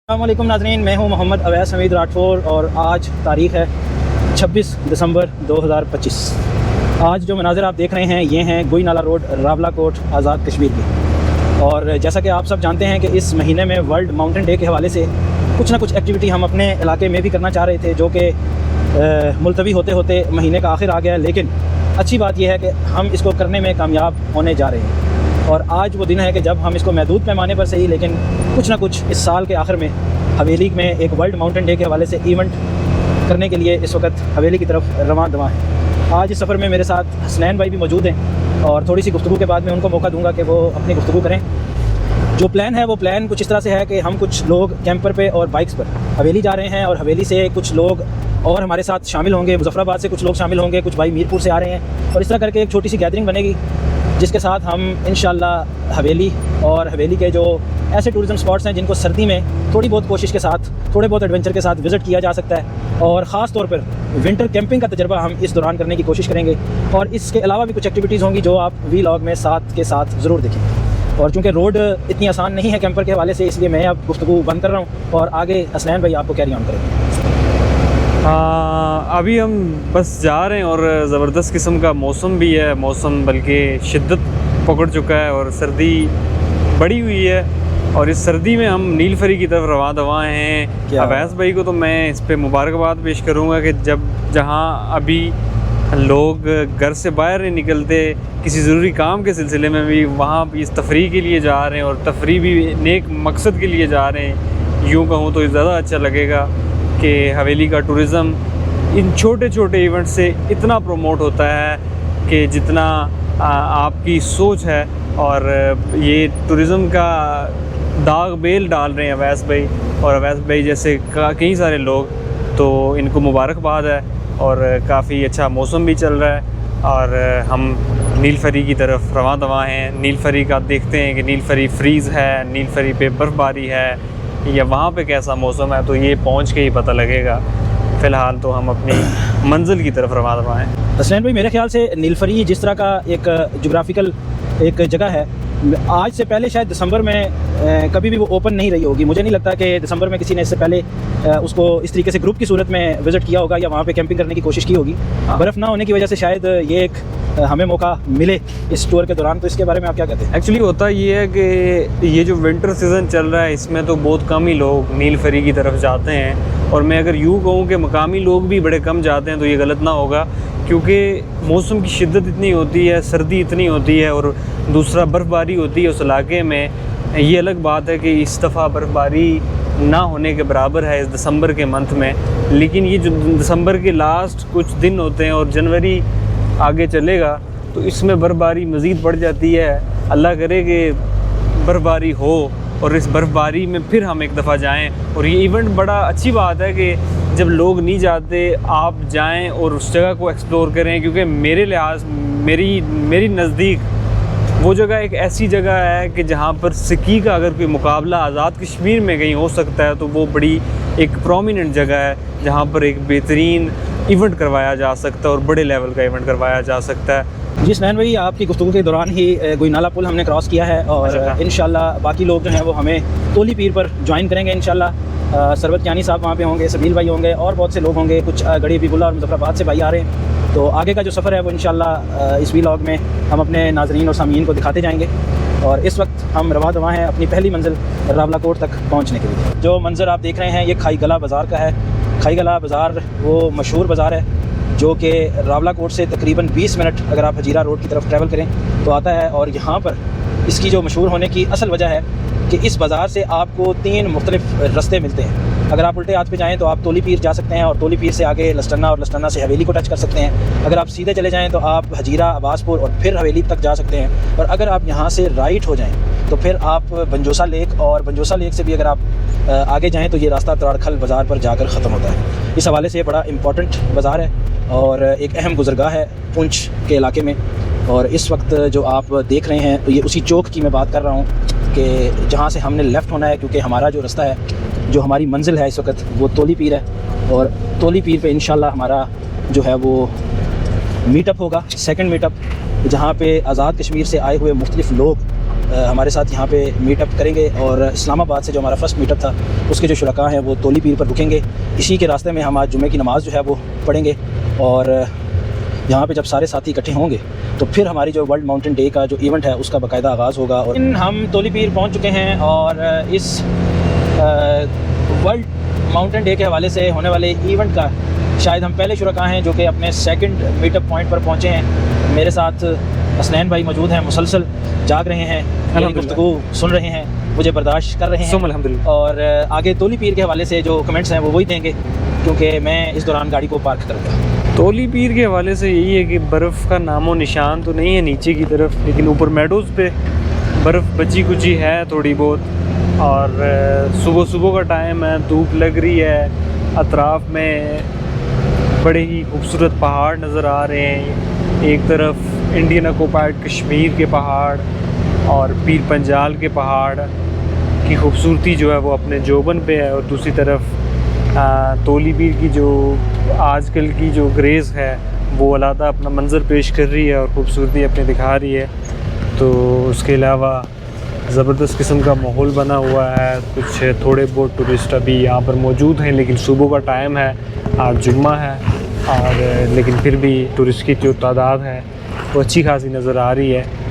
अस्सलामुअलैकुम नाज़रीन, मैं हूं मोहम्मद अवैस हमीद राठौर और आज तारीख़ है 26 दिसंबर 2025। आज जो मनाज़र आप देख रहे हैं ये हैं गोई नाला रोड, रावलाकोट, आज़ाद कश्मीर की। और जैसा कि आप सब जानते हैं कि इस महीने में वर्ल्ड माउंटेन डे के हवाले से कुछ ना कुछ एक्टिविटी हम अपने इलाके में भी करना चाह रहे थे, जो कि मुलतवी होते होते महीने का आखिर आ गया। लेकिन अच्छी बात यह है कि हम इसको करने में कामयाब होने जा रहे हैं और आज वो दिन है कि जब हम इसको महदूद पैमाने पर सही लेकिन कुछ ना कुछ इस साल के आखिर में हवेली में एक वर्ल्ड माउंटेन डे के हवाले से इवेंट करने के लिए इस वक्त हवेली की तरफ रवां दवा हैं। आज इस सफ़र में मेरे साथ हसनैन भाई भी मौजूद हैं और थोड़ी सी गुफ्तगू के बाद मैं उनको मौका दूंगा कि वो अपनी गुफ्तगू करें। जो प्लान है वो प्लान कुछ इस तरह से है कि हम कुछ लोग कैंपर पे और बाइक्स पर हवेली जा रहे हैं और हवेली से कुछ लोग और हमारे साथ शामिल होंगे, मुजफ्फराबाद से कुछ लोग शामिल होंगे, कुछ भाई मीरपुर से आ रहे हैं और इस तरह करके एक छोटी सी गैदरिंग बनेगी जिसके साथ हम इंशाल्लाह हवेली और हवेली के जो ऐसे टूरिज़म स्पॉट्स हैं जिनको सर्दी में थोड़ी बहुत कोशिश के साथ, थोड़े बहुत एडवेंचर के साथ विज़िट किया जा सकता है और ख़ास तौर पर विंटर कैंपिंग का तजर्बा हम इस दौरान करने की कोशिश करेंगे। और इसके अलावा भी कुछ एक्टिविटीज़ होंगी जो आप वीलॉग में साथ के साथ ज़रूर देखें। और चूँकि रोड इतनी आसान नहीं है कैंपर के हवाले से, इसलिए मैं अब गुफ्तगू बंद कर रहा हूँ और आगे हसनैन भाई आपको कैरी ऑन करेंगे। अभी हम बस जा रहे हैं और ज़बरदस्त किस्म का मौसम भी है, मौसम बल्कि शिद्दत पकड़ चुका है और सर्दी बढ़ी हुई है और इस सर्दी में हम नीलफरी की तरफ रवां दवा हैं। अवैस भाई को तो मैं इस पर मुबारकबाद पेश करूँगा कि जहाँ अभी लोग घर से बाहर नहीं निकलते, किसी ज़रूरी काम के सिलसिले में भी वहाँ भी इस तफरीह के लिए जा रहे हैं और तफरीह भी नेक मकसद के लिए जा रहे हैं। यूँ कहूँ तो ज़्यादा अच्छा लगेगा कि हवेली का टूरिज़म इन छोटे छोटे इवेंट से इतना प्रमोट होता है कि जितना आपकी सोच है। और ये टूरिज़म का दाग बेल डाल रहे हैं अवैस भाई और अवैस भाई जैसे कई सारे लोग, तो इनको मुबारकबाद है। और काफ़ी अच्छा मौसम भी चल रहा है और हम नीलफरी की तरफ रवां दवा हैं। नीलफरी का देखते हैं कि नीलफरी फ्रीज़ है, नीलफरी पे बर्फ़बारी है या वहाँ पे कैसा मौसम है, तो ये पहुँच के ही पता लगेगा। फ़िलहाल तो हम अपनी मंजिल की तरफ रवां दवा हैं। हसनैन भाई, मेरे ख्याल से नीलफरी जिस तरह का एक जोग्राफिकल एक जगह है, आज से पहले शायद दिसंबर में कभी भी वो ओपन नहीं रही होगी। मुझे नहीं लगता कि दिसंबर में किसी ने इससे पहले उसको इस तरीके से ग्रुप की सूरत में विज़िट किया होगा या वहाँ पे कैंपिंग करने की कोशिश की होगी। बर्फ़ ना होने की वजह से शायद ये एक हमें मौका मिले इस टूर के दौरान। तो इसके बारे में आप क्या कहते हैं? एक्चुअली होता ये है कि ये जो विंटर सीज़न चल रहा है इसमें तो बहुत कम ही लोग नीलफरी की तरफ जाते हैं और मैं अगर यूँ कहूँ कि मकामी लोग भी बड़े कम जाते हैं तो ये गलत ना होगा, क्योंकि मौसम की शिद्दत इतनी होती है, सर्दी इतनी होती है और दूसरा बर्फ़बारी होती है उस इलाके में। ये अलग बात है कि इस दफ़ा बर्फ़बारी ना होने के बराबर है इस दिसंबर के मंथ में, लेकिन ये जो दिसंबर के लास्ट कुछ दिन होते हैं और जनवरी आगे चलेगा तो इसमें बर्फ़बारी मज़ीद बढ़ जाती है। अल्लाह करे कि बर्फ़बारी हो और इस बर्फ़बारी में फिर हम एक दफ़ा जाएं। और ये इवेंट बड़ा अच्छी बात है कि जब लोग नहीं जाते आप जाएं और उस जगह को एक्सप्लोर करें, क्योंकि मेरे लिहाज मेरी नज़दीक वो जगह एक ऐसी जगह है कि जहाँ पर स्की का अगर कोई मुकाबला आज़ाद कश्मीर में कहीं हो सकता है तो वो बड़ी एक प्रोमिनेंट जगह है जहाँ पर एक बेहतरीन इवेंट करवाया जा सकता है और बड़े लेवल का इवेंट करवाया जा सकता है। जी हसनैन भाई, आपकी गुफ्तगू के दौरान ही गोई नाला पुल हमने क्रॉस किया है और इंशाल्लाह बाकी लोग जो हैं वो हमें तोली पीर पर ज्वाइन करेंगे इंशाल्लाह। सरबत यानी साहब वहाँ पे होंगे, सबील भाई होंगे और बहुत से लोग होंगे, कुछ गड़ी बीबुल्ला और मुजफ्फराबाद से भाई आ रहे हैं। तो आगे का जो सफ़र है वो इंशाल्लाह इस वीलॉग में हम अपने नाज़रीन और सामीन को दिखाते जाएंगे। और इस वक्त हम रवां दवा हैं अपनी पहली मंजिल रावलाकोट तक पहुँचने के लिए। जो मंज़र आप देख रहे हैं ये खाई गला बाज़ार का है। खाई गला बाज़ार वो मशहूर बाज़ार है जो कि रावलाकोट से तकरीबन 20 मिनट अगर आप हजीरा रोड की तरफ ट्रैवल करें तो आता है। और यहाँ पर इसकी जो मशहूर होने की असल वजह है कि इस बाज़ार से आपको 3 मुख्तलिफ रास्ते मिलते हैं। अगर आप उल्टे हाथ पे जाएँ तो आप तोली पीर जा सकते हैं और तोली पीर से आगे लस्टन्ना और लस्टन्ना से हवेली को टच कर सकते हैं। अगर आप सीधे चले जाएँ तो आप हजीरा, अब्बासपुर और फिर हवेली तक जा सकते हैं। और अगर आप यहाँ से राइट हो जाएँ तो फिर आप बंजोसा लेक, और बंजोसा लेक से भी अगर आप आगे जाएँ तो ये रास्ता तराड़खल बाज़ार पर जाकर ख़त्म होता है। इस हवाले से ये बड़ा इम्पॉर्टेंट बाज़ार है और एक अहम गुज़रगाह है पुंछ के इलाके में। और इस वक्त जो आप देख रहे हैं तो ये उसी चौक की मैं बात कर रहा हूँ कि जहाँ से हमने लेफ़्ट होना है, क्योंकि हमारा जो रास्ता है, जो हमारी मंजिल है इस वक्त वो तोली पीर है। और तोली पीर पे इंशाल्लाह हमारा जो है वो मीटअप होगा, सेकंड मीटअप, जहाँ पे आज़ाद कश्मीर से आए हुए मुख्तलिफ़ लोग हमारे साथ यहाँ पे मीटअप करेंगे और इस्लामाबाद से जो हमारा फ़र्स्ट मीटअप था उसके जो शुरका हैं वो तोली पीर पर रुकेंगे। इसी के रास्ते में हम आज जुमे की नमाज़ जो है वो पढ़ेंगे और यहाँ पे जब सारे साथी इकट्ठे होंगे तो फिर हमारी जो वर्ल्ड माउंटेन डे का जो इवेंट है उसका बाकायदा आगाज़ होगा। और हम तोली पीर पहुँच चुके हैं और इस वर्ल्ड माउंटेन डे के हवाले से होने वाले इवेंट का शायद हम पहले शुरका हैं जो कि अपने सेकंड मीटअप पॉइंट पर पहुँचे हैं। मेरे साथ हसनैन भाई मौजूद हैं, मुसलसल जाग रहे हैं, मेरी गुफ्तगू सुन रहे हैं, मुझे बर्दाश्त कर रहे हैं अल्हम्दुलिल्लाह। और आगे तोली पीर के हवाले से जो कमेंट्स हैं वो वही देंगे क्योंकि मैं इस दौरान गाड़ी को पार्क करूँगा। तोली पीर के हवाले से यही है कि बर्फ़ का नामो निशान तो नहीं है नीचे की तरफ, लेकिन ऊपर मेडोज़ पे बर्फ़ बची कुची है थोड़ी बहुत। और सुबह सुबह का टाइम है, धूप लग रही है, अतराफ़ में बड़े ही खूबसूरत पहाड़ नज़र आ रहे हैं। एक तरफ इंडियन ऑक्युपाइड कश्मीर के पहाड़ और पीर पंजाल के पहाड़ की खूबसूरती जो है वो अपने जोबन पे है, और दूसरी तरफ तोली पीर की जो आजकल की जो ग्रेस है वो अलहदा अपना मंज़र पेश कर रही है और ख़ूबसूरती अपने दिखा रही है। तो उसके अलावा ज़बरदस्त किस्म का माहौल बना हुआ है। कुछ थोड़े बहुत टूरिस्ट अभी यहाँ पर मौजूद हैं, लेकिन सुबह का टाइम है, आज जुम्मा है, और लेकिन फिर भी टूरिस्ट की जो तादाद है वो अच्छी खासी नज़र आ रही है।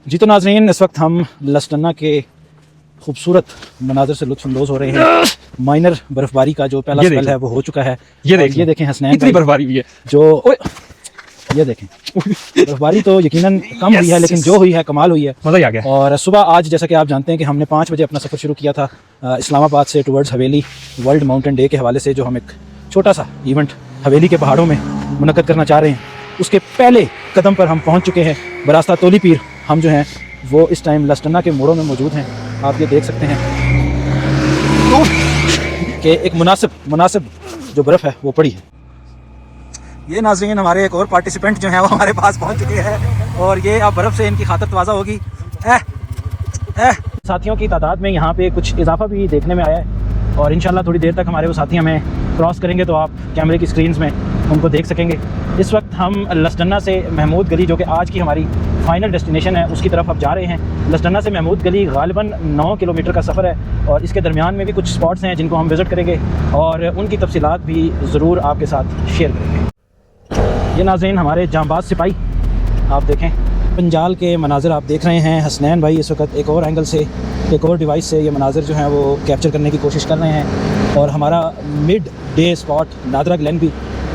जी तो नाज़रीन, इस वक्त हम लस्टन्ना के खूबसूरत मनाज़र से लुत्फ़अंदोज़ हो रहे हैं। माइनर बर्फ़बारी का जो पहला स्पेल है वो हो चुका है। ये देखें हसनैन, इतनी बर्फबारी हुई है जो ये देखें बर्फ़बारी तो यकीनन कम हुई है, लेकिन जो हुई है कमाल हुई है, मज़ा ही आ गया। और सुबह आज जैसा कि आप जानते हैं कि हमने 5 बजे अपना सफ़र शुरू किया था इस्लामाबाद से टुवर्ड्स हवेली वर्ल्ड माउंटेन डे के हवाले से, जो हम एक छोटा सा इवेंट हवेली के पहाड़ों में मुनक़्क़द करना चाह रहे हैं। उसके पहले कदम पर हम पहुँच चुके हैं बरास्ता तोली पीर। हम जो हैं वो इस टाइम लस्टन्ना के मोड़ों में मौजूद हैं। आप ये देख सकते हैं कि एक मुनासिब जो बर्फ़ है वो पड़ी है। ये नाज़रीन हमारे एक और पार्टिसिपेंट जो हैं वो हमारे पास पहुंच चुके हैं और ये अब बर्फ़ से इनकी खातर तवाज़ा होगी। साथियों की तादाद में यहाँ पे कुछ इजाफा भी देखने में आया है और इंशाल्लाह थोड़ी देर तक हमारे वो साथी हमें क्रॉस करेंगे तो आप कैमरे की स्क्रीन्स में उनको देख सकेंगे। इस वक्त हम लस्टन्ना से महमूद गली, जो कि आज की हमारी फाइनल डेस्टिनेशन है, उसकी तरफ अब जा रहे हैं। लस्टन्ना से महमूद गली गालिबन 9 किलोमीटर का सफ़र है और इसके दरमियान में भी कुछ स्पॉट्स हैं जिनको हम विज़िट करेंगे और उनकी तफसीलात भी ज़रूर आपके साथ शेयर करेंगे। ये नाज़रीन हमारे जांबाज सिपाही, आप देखें पंजाल के मनाज़र आप देख रहे हैं। हसनैन भाई इस वक्त एक और एंगल से, एक और डिवाइस से ये मनाज़र जो हैं वो कैप्चर करने की कोशिश कर रहे हैं और हमारा mid day spot NADRA Glenn भी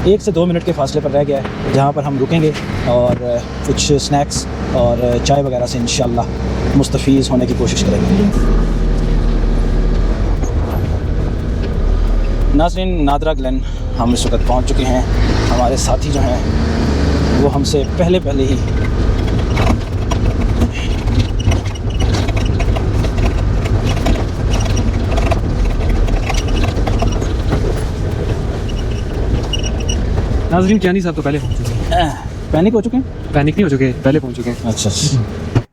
1 से 2 मिनट के फासले पर रह गया है, जहाँ पर हम रुकेंगे और कुछ स्नैक्स और चाय वगैरह से इंशाल्लाह मुस्तफ़ीज़ होने की कोशिश करेंगे। नाज़रीन, नादरा ग्लेन हम इस वक्त पहुँच चुके हैं। हमारे साथी जो हैं वो हमसे पहले ही नाज़रीन, क्या नहीं साहब तो पहले पहुंच चुके हैं। पैनिक हो चुके हैं? पैनिक नहीं हो चुके, पहले पहुंच चुके हैं। अच्छा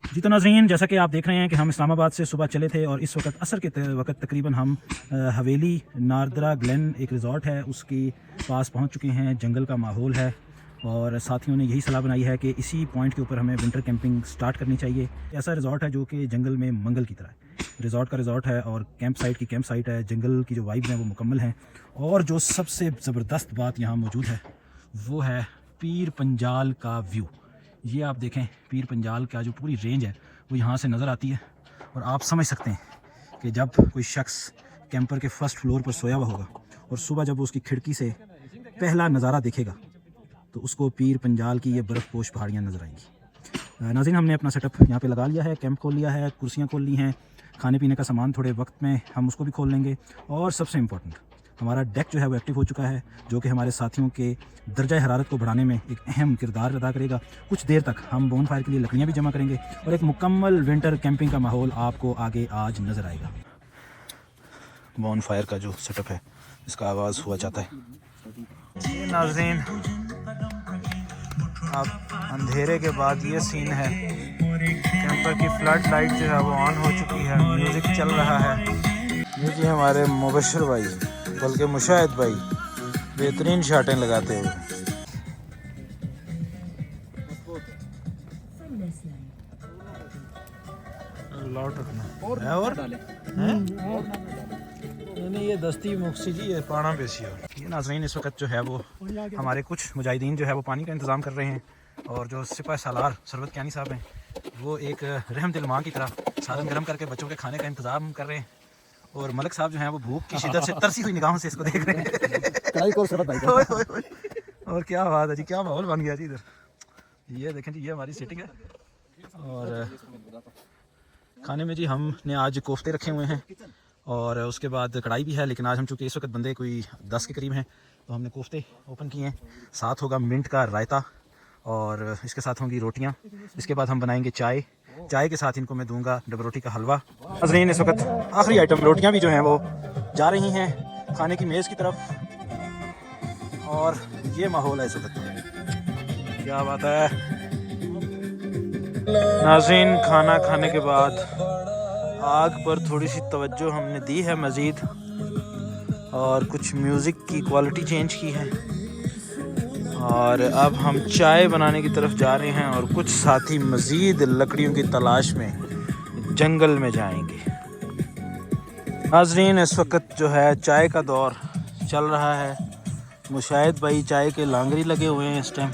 जी तो नाज़रीन, जैसा कि आप देख रहे हैं कि हम इस्लामाबाद से सुबह चले थे और इस वक्त असर के वक्त तकरीबन हम हवेली नारदरा ग्लेन एक रिज़ॉर्ट है उसके पास पहुंच चुके हैं। जंगल का माहौल है और साथियों ने यही सलाह बनाई है कि इसी पॉइंट के ऊपर हमें विंटर कैंपिंग स्टार्ट करनी चाहिए। ऐसा रिज़ॉर्ट है जो कि जंगल में मंगल की तरह है। रिज़ॉर्ट का रिज़ॉर्ट है और कैंप साइट की कैंप साइट है। जंगल की जो वाइब है वो मुकम्मल है। और जो सबसे ज़बरदस्त बात यहाँ मौजूद है वो है पीर पंजाल का व्यू। ये आप देखें, पीर पंजाल का जो पूरी रेंज है वो यहाँ से नज़र आती है। और आप समझ सकते हैं कि जब कोई शख्स कैंपर के फर्स्ट फ्लोर पर सोया हुआ होगा और सुबह जब वो उसकी खिड़की से पहला नज़ारा देखेगा तो उसको पीर पंजाल की ये बर्फ़पोश पहाड़ियाँ नज़र आएंगी। नाज़रीन, हमने अपना सेटअप यहाँ पे लगा लिया है, कैंप खोल लिया है, कुर्सियाँ खोल ली हैं, खाने पीने का सामान थोड़े वक्त में हम उसको भी खोल लेंगे। और सबसे इम्पोर्टेंट, हमारा डेक जो है वो एक्टिव हो चुका है, जो कि हमारे साथियों के दर्जा हरारत को बढ़ाने में एक अहम किरदार अदा करेगा। कुछ देर तक हम बोन फायर के लिए लकड़ियाँ भी जमा करेंगे और एक मुकम्मल विंटर कैंपिंग का माहौल आपको आगे आज नज़र आएगा। बोन फायर का जो सेटअप है इसका आगाज़ हुआ जाता है। नाज़रीन, अब अंधेरे के बाद ये सीन है, कैंपर की फ्लड लाइट जो है वो ऑन हो चुकी है, म्यूज़िक चल रहा है। ये जी हमारे मुबशर भाई, बल्कि मुशाहिद भाई, बेहतरीन शाटें लगाते हुए। और नहीं, ये दस्ती मुक्सी जी, ये पाना बेसी हो। ये नाज़रीन, इस वक्त जो है वो हमारे कुछ मुजाहिदीन जो है वो पानी का इंतज़ाम कर रहे हैं और जो सिपाही सालार सरवत कियानी साहब हैं वो एक रहम दिल माँ की तरह सालन गर्म करके बच्चों के खाने का इंतज़ाम कर रहे हैं। और मलक साहब जो हैं वो भूख की शिद्दत से तरसी हुई निगाहों से इसको देख रहे हैं। और क्या बात है जी, क्या माहौल बन गया जी इधर। ये देखें जी, ये हमारी सेटिंग है। और खाने में जी हमने आज कोफ्ते रखे हुए हैं और उसके बाद कढ़ाई भी है, लेकिन आज हम चूँकि इस वक्त बंदे कोई 10 के करीब हैं तो हमने कोफ्ते ओपन किए हैं। साथ होगा मिंट का रायता और इसके साथ होंगी रोटियां। इसके बाद हम बनाएंगे चाय। चाय के साथ इनको मैं दूंगा डबल रोटी का हलवा। नाज़रीन, इस वक्त आखिरी आइटम रोटियां भी जो हैं वो जा रही हैं खाने की मेज़ की तरफ। और ये माहौल है इस वक्त, क्या बात है। नाज़रीन, खाना खाने के बाद आग पर थोड़ी सी तवज्जो हमने दी है मज़ीद और कुछ म्यूज़िक की क्वालिटी चेंज की है। और अब हम चाय बनाने की तरफ जा रहे हैं और कुछ साथी मज़ीद लकड़ियों की तलाश में जंगल में जाएंगे। नाज़रीन, इस वक्त जो है चाय का दौर चल रहा है। मुशाहिद भाई चाय के लांगरी लगे हुए हैं इस टाइम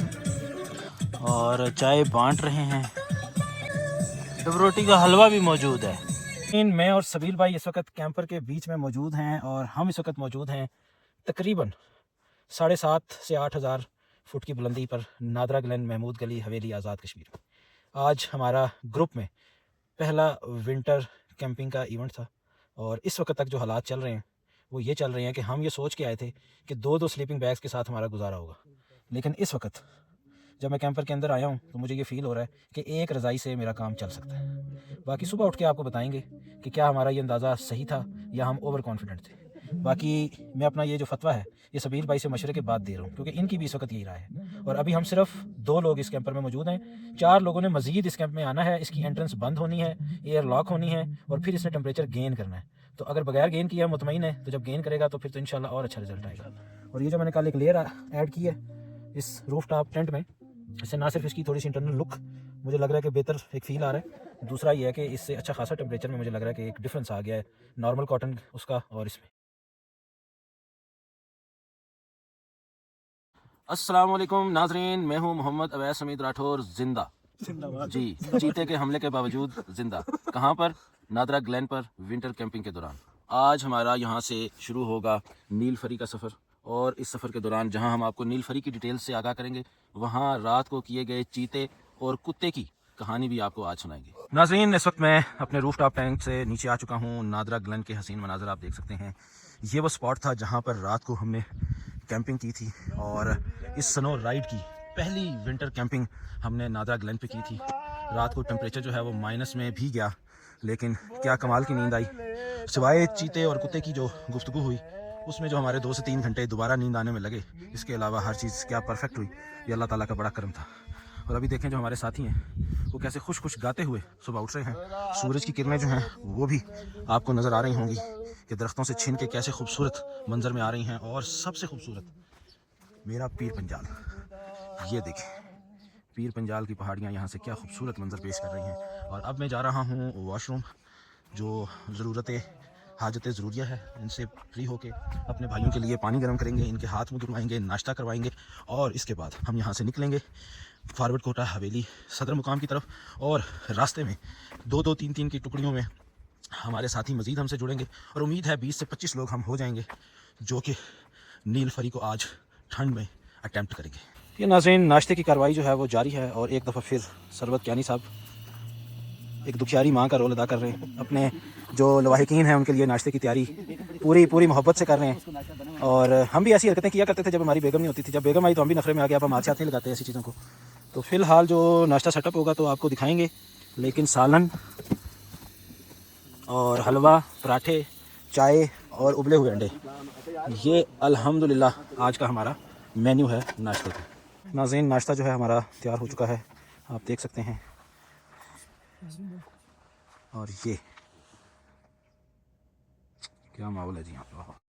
और चाय बांट रहे हैं। डब रोटी का हलवा भी मौजूद है। मैं और सबील भाई इस वक्त कैंपर के बीच में मौजूद हैं और हम इस वक्त मौजूद हैं तकरीबन 7.5 से 8 हज़ार फुट की बुलंदी पर नादरा ग्लेन महमूद गली हवेली आज़ाद कश्मीर में। आज हमारा ग्रुप में पहला विंटर कैंपिंग का इवेंट था और इस वक्त तक जो हालात चल रहे हैं वो ये चल रहे हैं कि हम ये सोच के आए थे कि 2-2 स्लीपिंग बैग्स के साथ हमारा गुजारा होगा, लेकिन इस वक्त जब मैं कैंपर के अंदर आया हूँ तो मुझे ये फ़ील हो रहा है कि एक रज़ाई से मेरा काम चल सकता है। बाकी सुबह उठ के आपको बताएंगे कि क्या हमारा ये अंदाज़ा सही था या हम ओवर कॉन्फिडेंट थे। बाकी मैं अपना ये जो फतवा है ये सबील भाई से मशवरे के बाद दे रहा हूँ क्योंकि इनकी भी इस वक्त यही राय है। और अभी हम सिर्फ 2 लोग इस कैंपर में मौजूद हैं। 4 लोगों ने मज़ीद इस कैंप में आना है। इसकी एंट्रेंस बंद होनी है, एयर लॉक होनी है और फिर इसने टेम्परेचर गेन करना है। तो अगर बगैर गेन किया मुतमईन है तो जब गेन करेगा तो फिर तो इंशाल्लाह और अच्छा रिजल्ट आएगा। और ये जो मैंने कल एक लेयर ऐड की है इस रूफ टॉप टेंट में, इससे ना सिर्फ इसकी थोड़ी सी इंटरनल लुक मुझे लग रहा है कि बेहतर एक फ़ील आ रहा है, दूसरा ये है कि इससे अच्छा खासा टेम्परेचर में मुझे लग रहा है कि एक डिफरेंस आ गया है नॉर्मल कॉटन उसका और इसमें। अस्सलाम वालेकुम नाज़रीन, मैं हूं मोहम्मद अवैस हमीद राठौर, जिंदा जी, चीते के हमले के बावजूद जिंदा। कहां पर? नादरा ग्लेन पर विंटर कैंपिंग के दौरान। आज हमारा यहां से शुरू होगा नीलफरी का सफ़र और इस सफ़र के दौरान जहां हम आपको नीलफरी की डिटेल्स से आगाह करेंगे वहां रात को किए गए चीते और कुत्ते की कहानी भी आपको आज सुनाएंगे। नाज़रीन, इस वक्त मैं अपने रूफ टॉप टैंक से नीचे आ चुका हूँ। नादरा ग्लेन के हसीन मनाज़र आप देख सकते हैं। ये वो स्पॉट था जहाँ पर रात को हमने कैंपिंग की थी और इस स्नो राइड की पहली विंटर कैंपिंग हमने नादरा ग्लेन पे की थी। रात को टेम्परेचर जो है वो माइनस में भी गया, लेकिन क्या कमाल की नींद आई। सिवाय चीते और कुत्ते की जो गुफ्तगू हुई उसमें जो हमारे 2 से 3 घंटे दोबारा नींद आने में लगे, इसके अलावा हर चीज़ क्या परफेक्ट हुई, ये अल्लाह ताला का बड़ा करम था। और अभी देखें जो हमारे साथी हैं वो कैसे खुश खुश गाते हुए सुबह उठ रहे हैं। सूरज की किरणें जो हैं वो भी आपको नज़र आ रही होंगी कि दरख्तों से छिन के कैसे खूबसूरत मंजर में आ रही हैं। और सबसे खूबसूरत मेरा पीर पंजाल, ये देखें पीर पंजाल की पहाड़ियाँ यहाँ से क्या खूबसूरत मंजर पेश कर रही हैं। और अब मैं जा रहा हूँ वॉशरूम, जो ज़रूरतें हाजतें ज़रूरिया है इनसे फ्री होके अपने भाइयों के लिए पानी गर्म करेंगे, इनके हाथ मुँह धुलवाएंगे, नाश्ता करवाएंगे और इसके बाद हम यहाँ से निकलेंगे फॉरवर्ड कोटा हवेली सदर मुकाम की तरफ। और रास्ते में 2-2, 3-3 की टुकड़ियों में हमारे साथी मज़ीद हमसे जुड़ेंगे और उम्मीद है 20 से 25 लोग हम हो जाएंगे जो कि नील फरी को आज ठंड में अटैम्प्ट करेंगे। ये नाज़रीन नाश्ते की कार्रवाई जो है वो जारी है और एक दफ़ा फिर सरवत कियानी साहब एक दुखियारी माँ का रोल अदा कर रहे हैं। अपने जो लवाहिकीन हैं उनके लिए नाश्ते की तैयारी पूरी मोहब्बत से कर रहे हैं। और हम भी ऐसी हरकतें किया करते थे जब हमारी बेगम नहीं होती थी। जब बेगम आई तो हम भी नखरे में आ गए, अब हम हाथ नहीं लगाते ऐसी चीज़ों को। तो फ़िलहाल जो नाश्ता सेटअप होगा तो आपको दिखाएंगे, लेकिन सालन और हलवा, पराठे, चाय और उबले हुए अंडे, ये अल्हम्दुलिल्लाह आज का हमारा मेन्यू है नाश्ते का। नाज़रीन नाश्ता जो है हमारा तैयार हो चुका है, आप देख सकते हैं। और ये क्या माहौल है जी यहाँ पे।